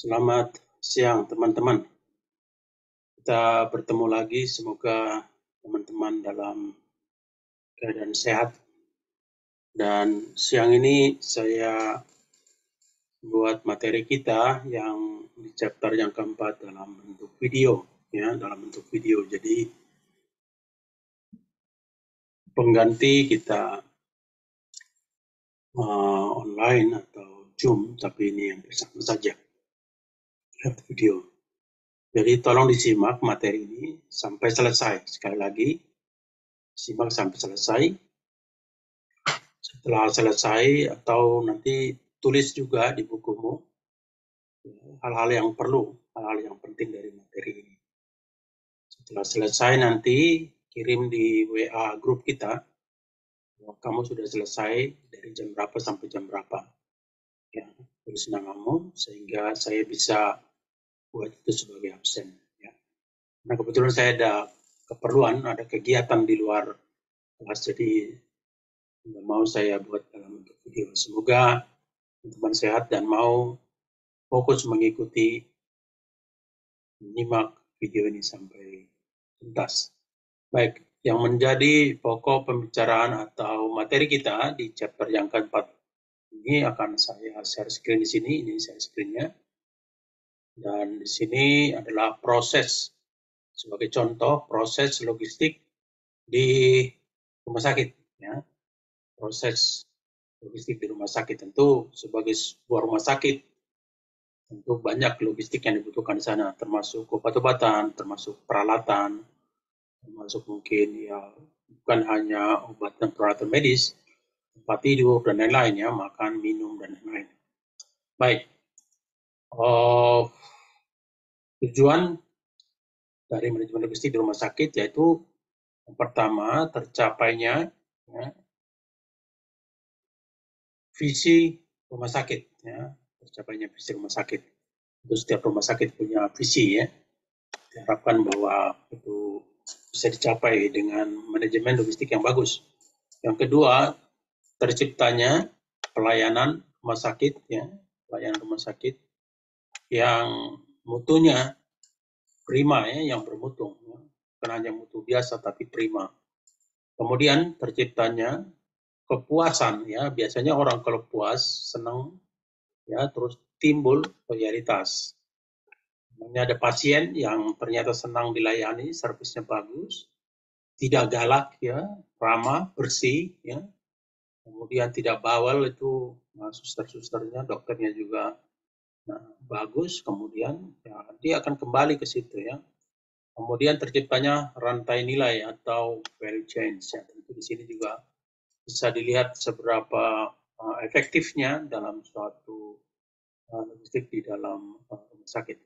Selamat siang teman-teman. Kita bertemu lagi, semoga teman-teman dalam keadaan sehat. Dan siang ini saya buat materi kita yang di chapter yang keempat dalam bentuk video, ya, dalam bentuk video. Jadi pengganti kita online atau Zoom, tapi ini yang bersama saja lewat video. Jadi tolong disimak materi ini sampai selesai. Sekali lagi, simak sampai selesai. Setelah selesai atau nanti tulis juga di bukumu hal-hal yang perlu, hal-hal yang penting dari materi ini. Setelah selesai nanti kirim di WA grup kita, kamu sudah selesai dari jam berapa sampai jam berapa. Ya, tulis namamu sehingga saya bisa buat itu sebagai absen. Ya. Nah kebetulan saya ada keperluan, ada kegiatan di luar kelas, jadi nggak mau saya buat dalam bentuk video. Semoga teman-teman sehat dan mau fokus mengikuti, menyimak video ini sampai tuntas. Baik, yang menjadi pokok pembicaraan atau materi kita di chapter yang keempat ini akan saya share screen di sini. Ini share screen-nya. Dan di sini adalah proses, sebagai contoh, proses logistik di rumah sakit. Ya. Proses logistik di rumah sakit, tentu sebagai sebuah rumah sakit, tentu banyak logistik yang dibutuhkan di sana, termasuk obat-obatan, termasuk peralatan, termasuk mungkin ya bukan hanya obat dan peralatan medis, tempat tidur dan lain-lain, ya, makan, minum dan lain-lain. Baik, tujuan dari manajemen logistik di rumah sakit yaitu yang pertama tercapainya ya, visi rumah sakit, ya, tercapainya visi rumah sakit. Itu setiap rumah sakit punya visi, ya. Diharapkan bahwa itu bisa dicapai dengan manajemen logistik yang bagus. Yang kedua, terciptanya pelayanan rumah sakit, ya, pelayanan rumah sakit yang mutunya prima, ya, yang bermutu, ya. Bukan hanya mutu biasa tapi prima. Kemudian terciptanya kepuasan, ya, biasanya orang kalau puas, senang, ya, terus timbul loyalitas. Ada pasien yang ternyata senang dilayani, servisnya bagus, tidak galak, ya, ramah, bersih, ya. Kemudian tidak bawel, itu suster-susternya, dokternya juga bagus, kemudian ya, dia akan kembali ke situ, ya. Kemudian terciptanya rantai nilai atau value chain, ya. Tentu di sini juga bisa dilihat seberapa efektifnya dalam suatu logistik di dalam rumah sakit.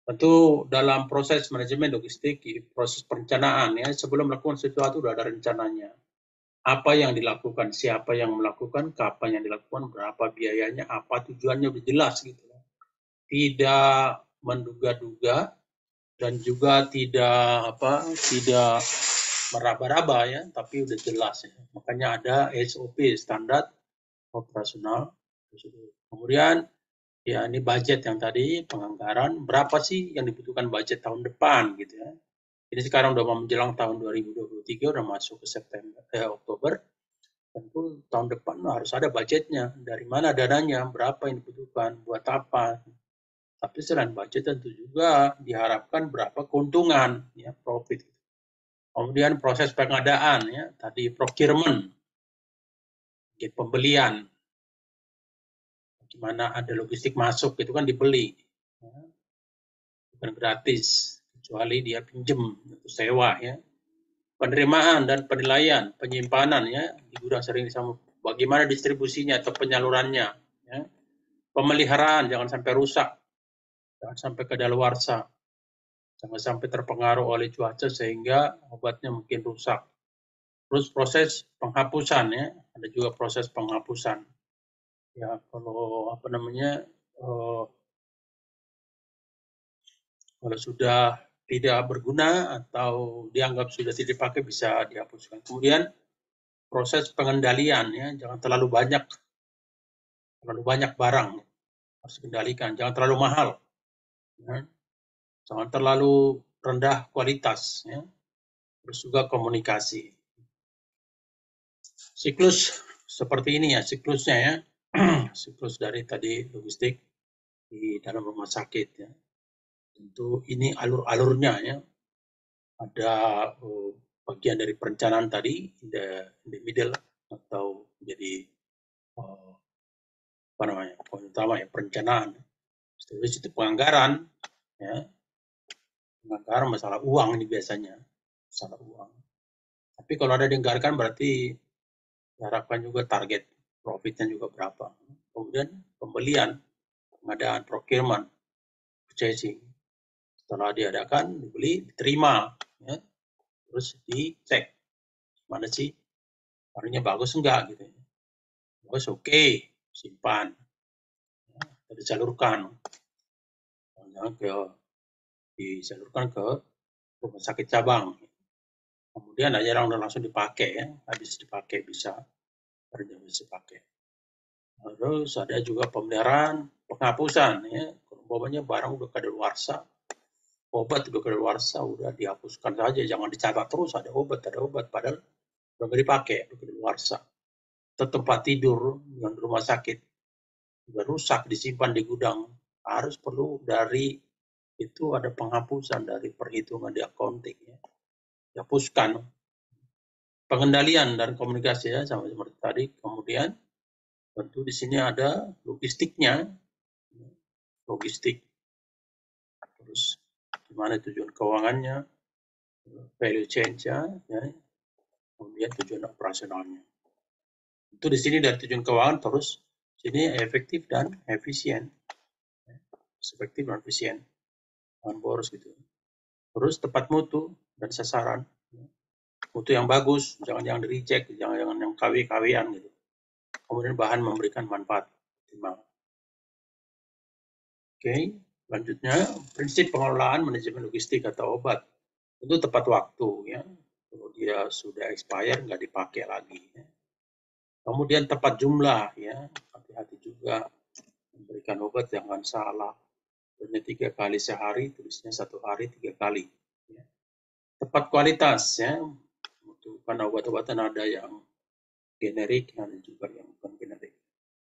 Tentu dalam proses manajemen logistik, proses perencanaan, ya, sebelum melakukan sesuatu sudah ada rencananya. Apa yang dilakukan, siapa yang melakukan, kapan yang dilakukan, berapa biayanya, apa tujuannya, sudah jelas gitu. Tidak menduga-duga dan juga tidak meraba-raba, ya, tapi sudah jelas, ya. Makanya ada SOP, standar operasional. Kemudian ya ini budget yang tadi, penganggaran, berapa sih yang dibutuhkan budget tahun depan gitu, ya. Ini sekarang udah mau menjelang tahun 2023, udah masuk ke Oktober. Tentu tahun depan harus ada budgetnya. Dari mana dananya, berapa yang dibutuhkan, buat apa. Tapi selain budget tentu juga diharapkan berapa keuntungan, ya, profit. Kemudian proses pengadaan, ya, tadi procurement, pembelian. Gimana ada logistik masuk, itu kan dibeli. Ya. Bukan gratis, kecuali dia pinjem atau sewa, ya. Penerimaan dan penilaian, penyimpanan, ya, di gudang sering sama. Bagaimana distribusinya atau penyalurannya, ya. Pemeliharaan, jangan sampai rusak, jangan sampai kadaluarsa, jangan sampai terpengaruh oleh cuaca sehingga obatnya mungkin rusak. Terus proses penghapusan, ya, ada juga proses penghapusan. Ya, kalau kalau sudah tidak berguna atau dianggap sudah tidak dipakai, bisa dihapuskan. Kemudian proses pengendalian, ya, jangan terlalu banyak barang harus dikendalikan, jangan terlalu mahal, ya. Jangan terlalu rendah kualitas, ya. Terus juga komunikasi. Siklus seperti ini ya siklusnya ya. Siklus dari tadi logistik di dalam rumah sakit ya. Tentu ini alur-alurnya ya. Ada bagian dari perencanaan tadi, in the middle atau jadi apa namanya, poin utama ya perencanaan. Terus itu penganggaran ya. Penganggaran masalah uang ini biasanya, masalah uang. Tapi kalau ada dianggarkan berarti diharapkan juga target profitnya juga berapa. Kemudian pembelian, pengadaan, procurement, purchasing. Setelah diadakan, dibeli, diterima, ya. Terus dicek mana sih barangnya bagus enggak gitu. Bagus oke, simpan, ya, disalurkan, disalurkan ke rumah sakit cabang. Kemudian aja langsung dipakai ya, habis dipakai bisa kerja bisa dipakai. Terus ada juga pemeliharaan, penghapusan ya. Umpamanya barang udah kadaluarsa, obat udah kadaluarsa, udah dihapuskan saja, jangan dicatat terus ada obat padahal udah nggak dipakai, udah kadaluarsa. Atau tempat tidur yang di rumah sakit udah rusak disimpan di gudang, harus perlu dari itu ada penghapusan dari perhitungan di accounting ya. Dihapuskan. Pengendalian dan komunikasi ya sama seperti tadi. Kemudian tentu di sini ada logistiknya, logistik, terus gimana tujuan keuangannya, value change-nya, ya, kemudian tujuan operasionalnya. Itu di sini dari tujuan keuangan terus sini efektif dan efisien, efektif dan efisien, jangan boros gitu. Terus tepat mutu dan sasaran, mutu yang bagus, jangan di reject, jangan yang KW-KW-an gitu. Kemudian bahan memberikan manfaat optimal. Oke, selanjutnya prinsip pengelolaan manajemen logistik atau obat itu tepat waktu ya. Kalau dia sudah expire nggak dipakai lagi. Ya. Kemudian tepat jumlah ya, hati-hati juga memberikan obat jangan salah. Hanya 3 kali sehari, tulisnya 1 hari 3 kali. Ya. Tepat kualitas ya, karena obat-obatan ada yang generik, ada juga yang bukan generik.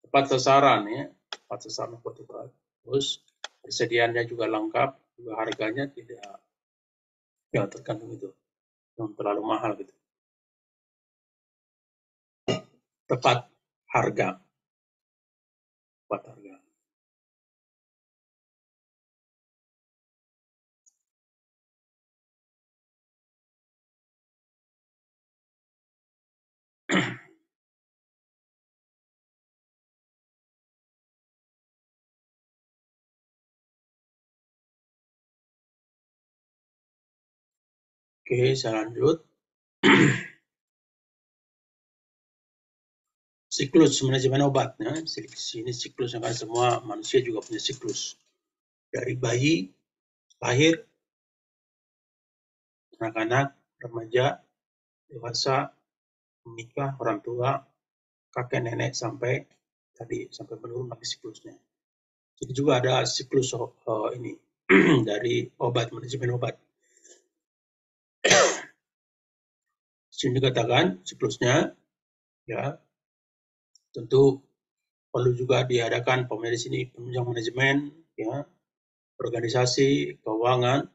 Tepat sasaran ya, tepat sasaran obat-obat. Terus persediaannya juga lengkap, juga harganya tidak ya tergantung itu, yang terlalu mahal gitu. Tepat harga, tepat harga. Oke, saya lanjut. Siklus manajemen obat. Ya. Ini siklus yang kan semua manusia juga punya siklus. Dari bayi, lahir, anak-anak, remaja, dewasa, menikah, orang tua, kakek nenek sampai menurun lagi siklusnya. Jadi juga ada siklus ini dari obat, manajemen obat. Sini dikatakan siklusnya ya tentu perlu juga diadakan pemedis ini penunjang manajemen ya, organisasi, keuangan,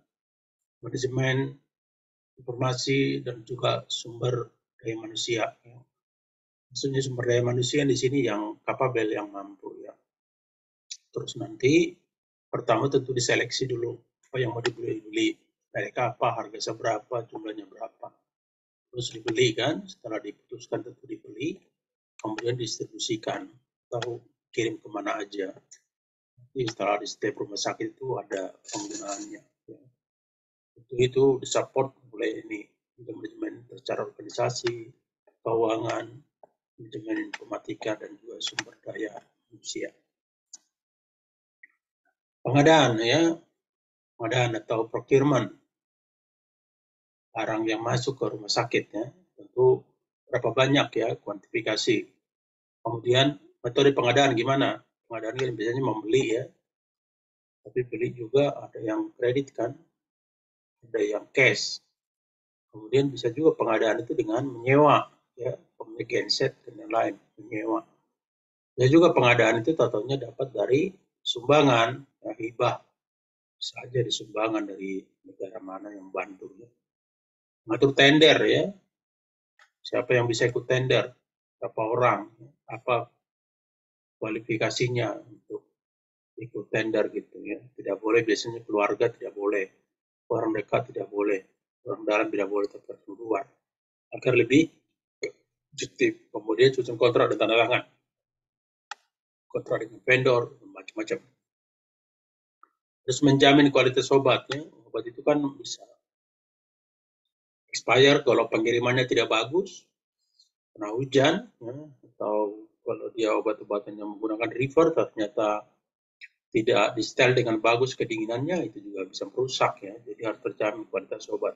manajemen informasi dan juga sumber daya manusia ya. Maksudnya sumber daya manusia di sini yang kapabel, yang mampu ya. Terus nanti pertama tentu diseleksi dulu apa yang mau dibeli, mereka apa, harga seberapa, jumlahnya berapa. Terus dibeli kan, setelah diputuskan tentu dibeli, kemudian distribusikan atau kirim kemana aja. Jadi setelah di setiap rumah sakit itu ada penggunaannya. Ya. Itu disupport oleh ini manajemen secara organisasi, keuangan, manajemen informatika dan juga sumber daya manusia. Pengadaan ya, pengadaan atau procurement barang yang masuk ke rumah sakit ya, tentu berapa banyak ya kuantifikasi. Kemudian metode pengadaan gimana? Pengadaan kan biasanya membeli ya, Tapi beli juga ada yang kredit kan, ada yang cash. Kemudian bisa juga pengadaan itu dengan menyewa, ya, pemilik genset dan lain-lain, menyewa. Ya juga pengadaan itu totalnya dapat dari sumbangan, ya, hibah, bisa aja disumbangan dari negara mana yang bantu. Ya. Mengatur tender ya, siapa yang bisa ikut tender, berapa orang, apa kualifikasinya untuk ikut tender gitu ya. Tidak boleh biasanya keluarga tidak boleh, orang dekat tidak boleh, orang dalam tidak boleh, tapi luar agar lebih objektif. Kemudian susun kontrak dan tanda tangan, kontrak dengan vendor, macam-macam. Terus menjamin kualitas obatnya. Obat itu kan bisa expire kalau pengirimannya tidak bagus, kena hujan, ya, atau kalau dia obat-obatan yang menggunakan river ternyata tidak di setel dengan bagus kedinginannya, itu juga bisa merusak ya. Jadi harus terjamin kualitas obat.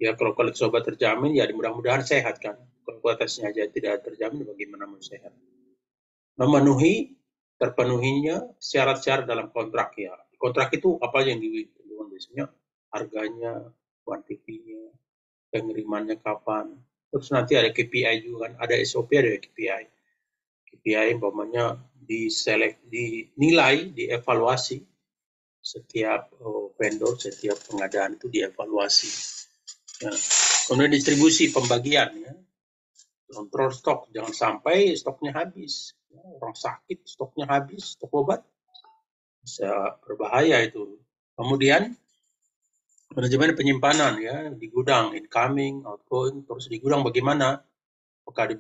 Ya kalau kualitas obat terjamin ya mudah-mudahan sehat kan. Kalau kualitasnya aja tidak terjamin bagaimana mau sehat. Memenuhi terpenuhinya syarat-syarat dalam kontrak ya. Kontrak itu apa yang ditentukan biasanya, harganya, kuantitinya, pengirimannya kapan. Terus nanti ada KPI juga kan, ada SOP, ada KPI. KPI umpamanya dinilai, dievaluasi setiap vendor, setiap pengadaan itu dievaluasi. Ya. Kemudian distribusi pembagian ya. Kontrol stok, jangan sampai stoknya habis. Ya, orang sakit stoknya habis, stok obat bisa berbahaya itu. Kemudian manajemen penyimpanan ya, di gudang, incoming, outgoing, terus di gudang bagaimana? Apakah di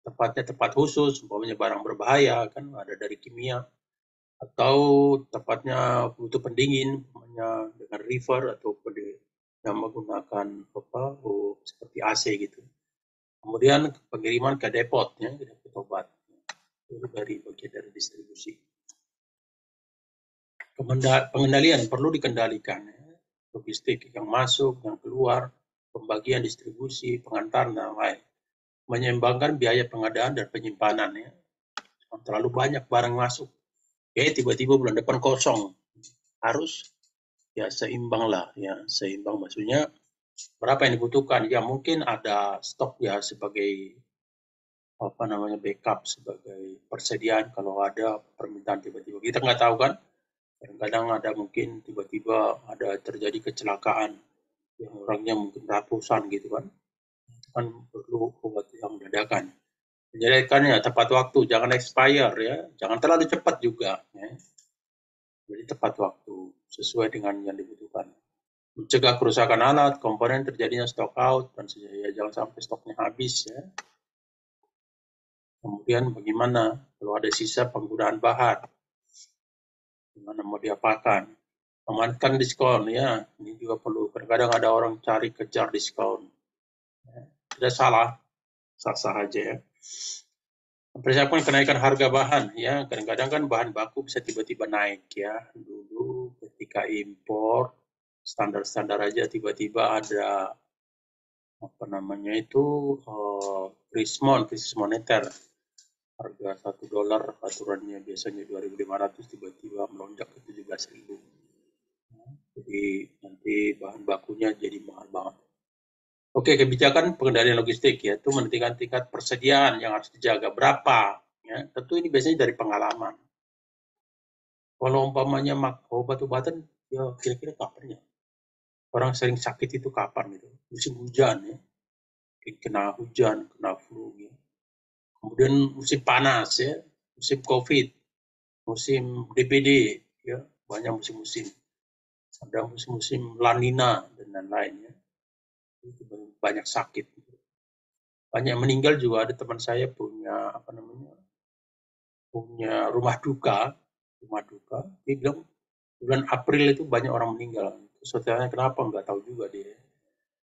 tempatnya tempat khusus, umpamanya barang berbahaya kan ada dari kimia, atau tempatnya butuh pendingin, umpamanya dengan river atau yang menggunakan seperti AC gitu. Kemudian pengiriman ke depot ya, ke depot obat. Itu dari bagian dari distribusi. Pengendalian perlu dikendalikan ya. Logistik yang masuk, yang keluar, pembagian distribusi, pengantar dan lain. Menyeimbangkan biaya pengadaan dan penyimpanan ya. Terlalu banyak barang masuk. Tiba-tiba bulan depan kosong. Harus ya seimbang lah ya, seimbang maksudnya berapa yang dibutuhkan. Ya mungkin ada stok ya sebagai backup, sebagai persediaan kalau ada permintaan tiba-tiba. Kita nggak tahu kan, kadang-kadang ada mungkin tiba-tiba ada terjadi kecelakaan yang orangnya mungkin ratusan gitu kan, itu kan perlu obat yang dadakan. Jadi kan ya tepat waktu, jangan expire ya, jangan terlalu cepat juga ya. Jadi tepat waktu sesuai dengan yang dibutuhkan. Mencegah kerusakan alat, komponen terjadinya stock out dan ya, jangan sampai stoknya habis ya. Kemudian bagaimana kalau ada sisa penggunaan bahan, gimana mau diapakan? Memanfaatkan diskon ya, ini juga perlu. Kadang-kadang ada orang cari kejar diskon, ya, tidak salah, sah-sah aja ya. Mempersiapkan kenaikan harga bahan ya, kadang-kadang kan bahan baku bisa tiba-tiba naik ya. Dulu ketika impor standar-standar aja tiba-tiba ada krisis moneter. Harga $1 aturannya biasanya 2.500 tiba-tiba melonjak ke 17.000. Jadi nanti bahan bakunya jadi mahal banget. Oke, kebijakan pengendalian logistik ya, itu menentukan tingkat persediaan yang harus dijaga berapa. Ya, tentu ini biasanya dari pengalaman. Kalau umpamanya obat-obatan, ya kira-kira kapan ya? Orang sering sakit itu kapan gitu? Musim hujan ya, kena hujan, kena flu ya. Kemudian musim panas ya, musim COVID, musim DBD ya, banyak musim-musim. Ada musim-musim lanina dan lain-lain ya. Itu banyak sakit. Banyak meninggal juga, ada teman saya punya rumah duka. Dia bilang bulan April itu banyak orang meninggal. Soalnya kenapa nggak tahu juga dia.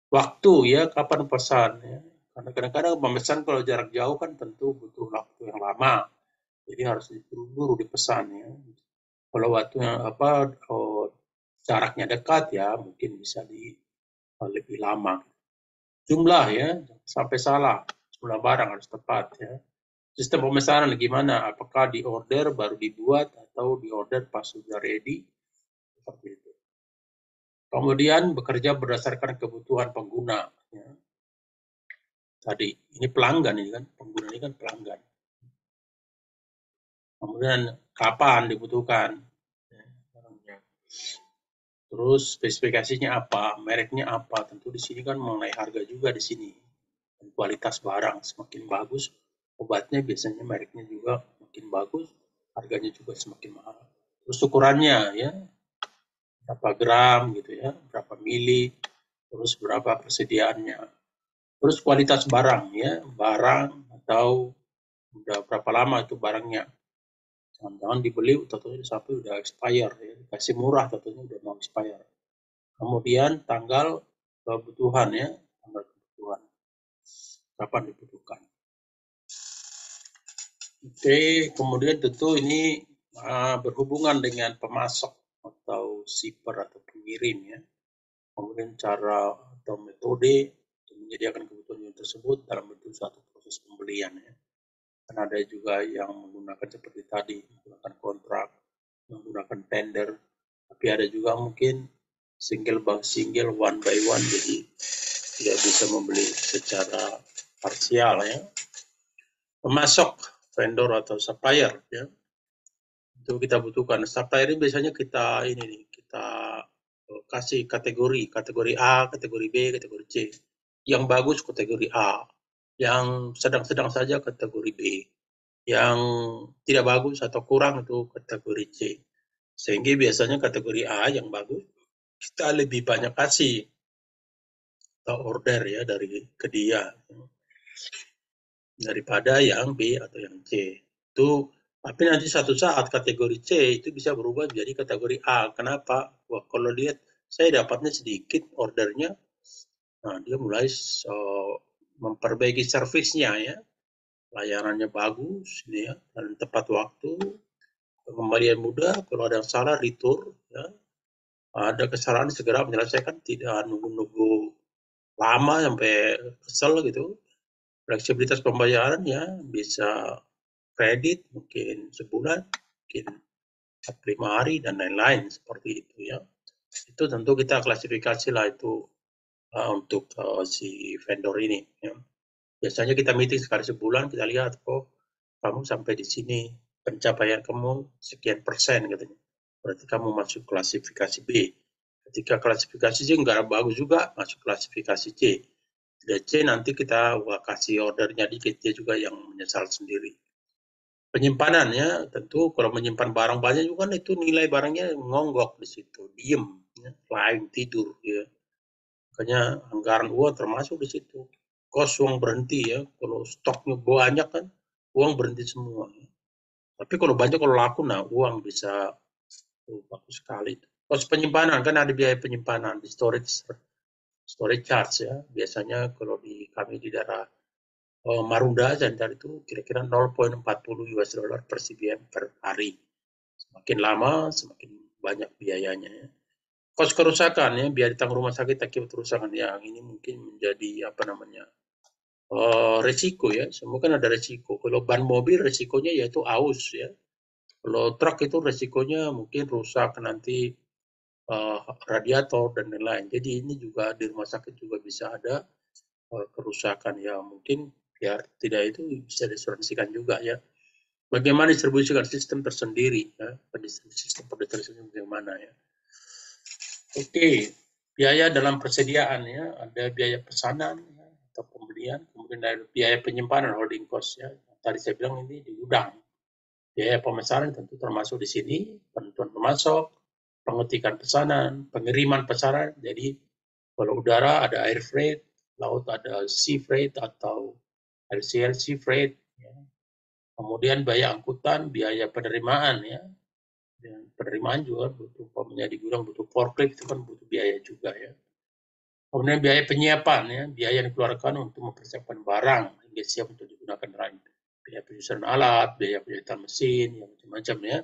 Waktu ya, kapan pesan ya. Karena kadang-kadang pemesan kalau jarak jauh kan tentu butuh waktu yang lama. Jadi harus diburu-buru dipesan ya. Kalau waktunya jaraknya dekat ya mungkin bisa lebih lama. Jumlah ya, sampai salah. Jumlah barang harus tepat ya. Sistem pemesanan gimana? Apakah di order baru dibuat atau diorder pas sudah ready, seperti itu. Kemudian bekerja berdasarkan kebutuhan pengguna. Ya. Tadi ini pelanggan ini kan, pengguna ini kan pelanggan. Kemudian kapan dibutuhkan ya, barangnya. Terus spesifikasinya apa, mereknya apa. Tentu di sini kan mengenai harga juga di sini. Dan kualitas barang semakin bagus, obatnya biasanya mereknya juga makin bagus, harganya juga semakin mahal. Terus ukurannya ya, berapa gram gitu ya, berapa mili, terus berapa persediaannya. Terus kualitas barang ya, barang atau udah berapa lama itu barangnya. Jangan-jangan dibeli tentunya sampai udah expire ya, dikasih murah tentunya udah mau expire. Kemudian tanggal kebutuhan ya, tanggal kebutuhan. Kapan dibutuhkan. Oke, kemudian tentu ini berhubungan dengan pemasok atau shipper atau pengirim ya. Kemudian cara atau metode untuk menyediakan kebutuhan tersebut dalam bentuk suatu proses pembelian ya. Dan ada juga yang menggunakan seperti tadi, menggunakan kontrak, menggunakan tender, tapi ada juga mungkin single by single, one by one, jadi tidak bisa membeli secara parsial ya. Pemasok, vendor atau supplier ya, itu kita butuhkan. Supplier ini biasanya kita kita kasih kategori A, kategori B, kategori C. Yang bagus kategori A, yang sedang-sedang saja kategori B, yang tidak bagus atau kurang itu kategori C. Sehingga biasanya kategori A yang bagus kita lebih banyak kasih atau order ya dari ke dia daripada yang B atau yang C. Itu tapi nanti satu saat kategori C itu bisa berubah menjadi kategori A. Kenapa? Wah, kalau lihat saya dapatnya sedikit ordernya, nah dia mulai memperbaiki servisnya ya, layanannya bagus ya, dan tepat waktu, pengembalian mudah, kalau ada yang salah retur ya, ada kesalahan segera menyelesaikan, tidak nunggu-nunggu lama sampai kesel gitu. Fleksibilitas pembayaran ya bisa kredit mungkin sebulan, mungkin 45 hari dan lain-lain seperti itu ya. Itu tentu kita klasifikasi lah itu untuk si vendor ini ya. Biasanya kita meeting sekali sebulan, kita lihat kamu sampai di sini, pencapaian kamu sekian persen katanya. Berarti kamu masuk klasifikasi B. Ketika klasifikasi C nggak bagus juga, masuk klasifikasi C. Tidak C nanti kita kasih ordernya dikit, dia juga yang menyesal sendiri. Penyimpanannya tentu kalau menyimpan barang banyak juga kan itu nilai barangnya ngonggok di situ, diem, ya, flying tidur ya. Makanya anggaran uang termasuk di situ. Kos uang berhenti ya, kalau stoknya banyak kan uang berhenti semua. Ya. Tapi kalau banyak kalau laku nah uang bisa bagus sekali. Kos penyimpanan kan ada biaya penyimpanan di storage charge ya. Biasanya kalau di kami di daerah Marunda Zanzibar itu kira-kira 0,40 US dollar per CBM per hari. Semakin lama semakin banyak biayanya ya. Kos kerusakan ya, biaya ditanggung rumah sakit akibat kerusakan yang ini mungkin menjadi resiko ya. Semua kan ada resiko. Kalau ban mobil resikonya yaitu aus ya. Kalau truk itu resikonya mungkin rusak nanti radiator dan lain-lain. Jadi ini juga di rumah sakit juga bisa ada kerusakan ya, mungkin biar tidak itu bisa diasuransikan juga ya. Bagaimana distribusikan sistem tersendiri ya, sistem pendistribusian bagaimana ya. Oke, biaya dalam persediaan ya, ada biaya pesanan ya, atau pembelian, kemudian ada biaya penyimpanan holding cost ya. Tadi saya bilang ini di gudang. Biaya pemesanan tentu termasuk di sini, penentuan pemasok, pengetikan pesanan, pengiriman pesanan. Jadi kalau udara ada air freight, laut ada sea freight atau LCL sea freight. Ya. Kemudian biaya angkutan, biaya penerimaan ya. Dan penerimaan juga butuh, di gudang butuh forklift itu kan butuh biaya juga ya. Kemudian biaya penyiapan ya, biaya yang dikeluarkan untuk mempersiapkan barang hingga siap untuk digunakan lain. Biaya penyusunan alat, biaya penyitaan mesin, yang macam-macam ya.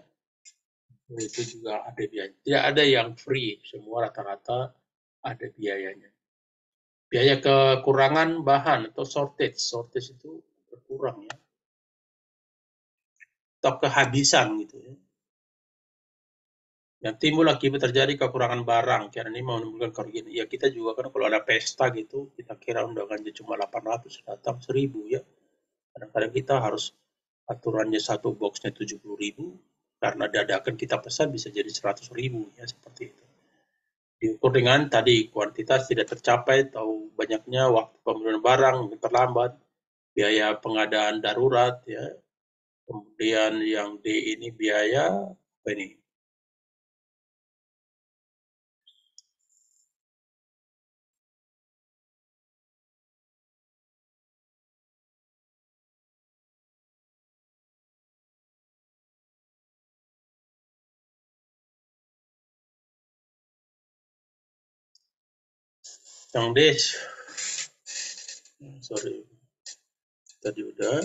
Itu juga ada biaya. Tidak ada yang free, semua rata-rata ada biayanya. Biaya kekurangan bahan atau shortage itu berkurang ya. Atau kehabisan gitu ya. Yang timbul akibat terjadi kekurangan barang, karena ini menimbulkan kerugian. Ya kita juga kan kalau ada pesta gitu, kita kira undangannya cuma 800, datang 1000 ya. Kadang-kadang kita harus aturannya satu boxnya 70.000, karena dadakan kita pesan bisa jadi 100.000 ya, seperti itu. Diukur dengan tadi kuantitas tidak tercapai atau banyaknya waktu pembelian barang terlambat, biaya pengadaan darurat ya. Kemudian yang D ini biaya apa ini? Yang D, sorry, tadi udah.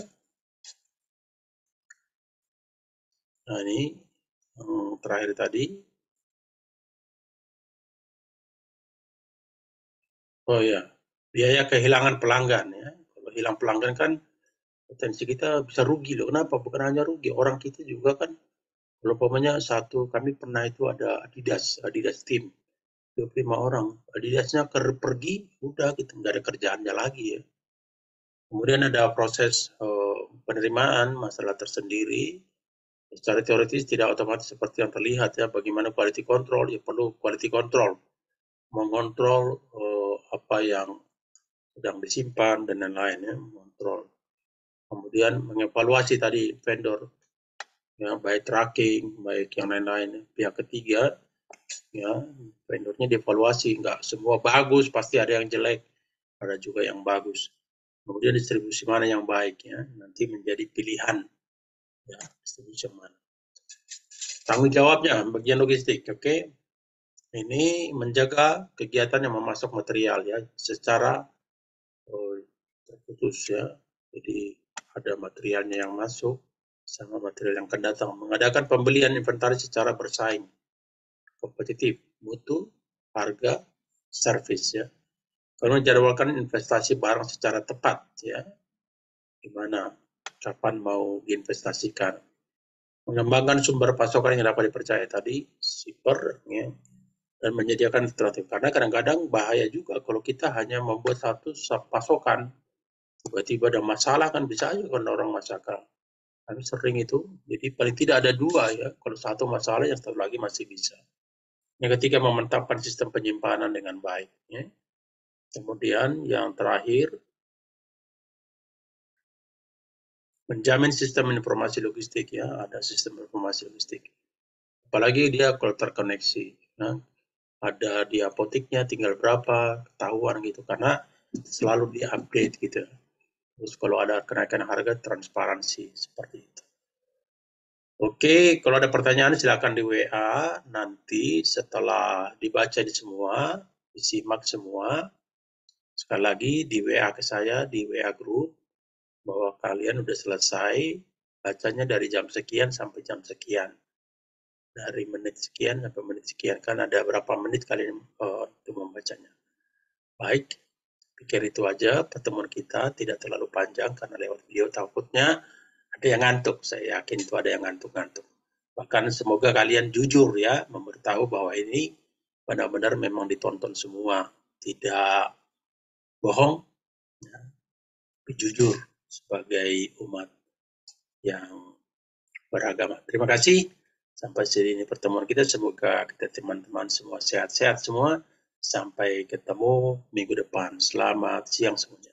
Nah ini yang terakhir tadi. Oh ya, biaya kehilangan pelanggan ya. Kalau hilang pelanggan kan potensi kita bisa rugi loh. Kenapa? Bukan hanya rugi, orang kita juga kan. Kalau umpamanya kami pernah itu ada Adidas Team, 25 orang. Adidasnya pergi, udah gitu, nggak ada kerjaannya lagi ya. Kemudian ada proses penerimaan masalah tersendiri. Secara teoritis tidak otomatis seperti yang terlihat ya. Bagaimana quality control? Ya perlu quality control, mengontrol apa yang sedang disimpan dan lain-lain ya, mengontrol. Kemudian mengevaluasi tadi vendor, ya baik tracking, baik yang lain-lain. Pihak ketiga, ya vendornya dievaluasi, nggak semua bagus, pasti ada yang jelek, ada juga yang bagus. Kemudian distribusi mana yang baik ya, nanti menjadi pilihan ya, distribusi mana. Tanggung jawabnya bagian logistik, oke. Ini menjaga kegiatan yang memasok material ya secara terputus ya. Jadi ada materialnya yang masuk sama material yang akan datang. Mengadakan pembelian inventaris secara bersaing, kompetitif, mutu, harga, servis ya. Kalau menjadwalkan investasi barang secara tepat ya, gimana, kapan mau diinvestasikan. Mengembangkan sumber pasokan yang dapat dipercaya tadi, shipper ya, dan menyediakan alternatif. Karena kadang-kadang bahaya juga kalau kita hanya membuat satu pasokan, tiba-tiba ada masalah kan bisa aja kan orang masakan. Kami sering itu, jadi paling tidak ada dua ya. Kalau satu masalah, yang satu lagi masih bisa. Yang ketiga, memantapkan sistem penyimpanan dengan baik. Ya. Kemudian yang terakhir, menjamin sistem informasi logistik ya. Ada sistem informasi logistik. Apalagi dia kalau terkoneksi. Nah, ada di apoteknya tinggal berapa, ketahuan gitu. Karena selalu di-update gitu. Terus kalau ada kenaikan harga, transparansi seperti itu. Oke, kalau ada pertanyaan silakan di WA. Nanti setelah dibaca di semua, disimak semua, sekali lagi di WA ke saya, di WA Group, bahwa kalian udah selesai, bacanya dari jam sekian sampai jam sekian. Dari menit sekian sampai menit sekian. Kan ada berapa menit kalian untuk membacanya. Baik, pikir itu aja pertemuan kita, tidak terlalu panjang karena lewat video takutnya ada yang ngantuk. Saya yakin itu ada yang ngantuk-ngantuk. Bahkan semoga kalian jujur ya, memberitahu bahwa ini benar-benar memang ditonton semua, tidak bohong, ya, tapi jujur sebagai umat yang beragama. Terima kasih. Sampai sini pertemuan kita. Semoga kita teman-teman semua sehat-sehat semua. Sampai ketemu minggu depan. Selamat siang semuanya.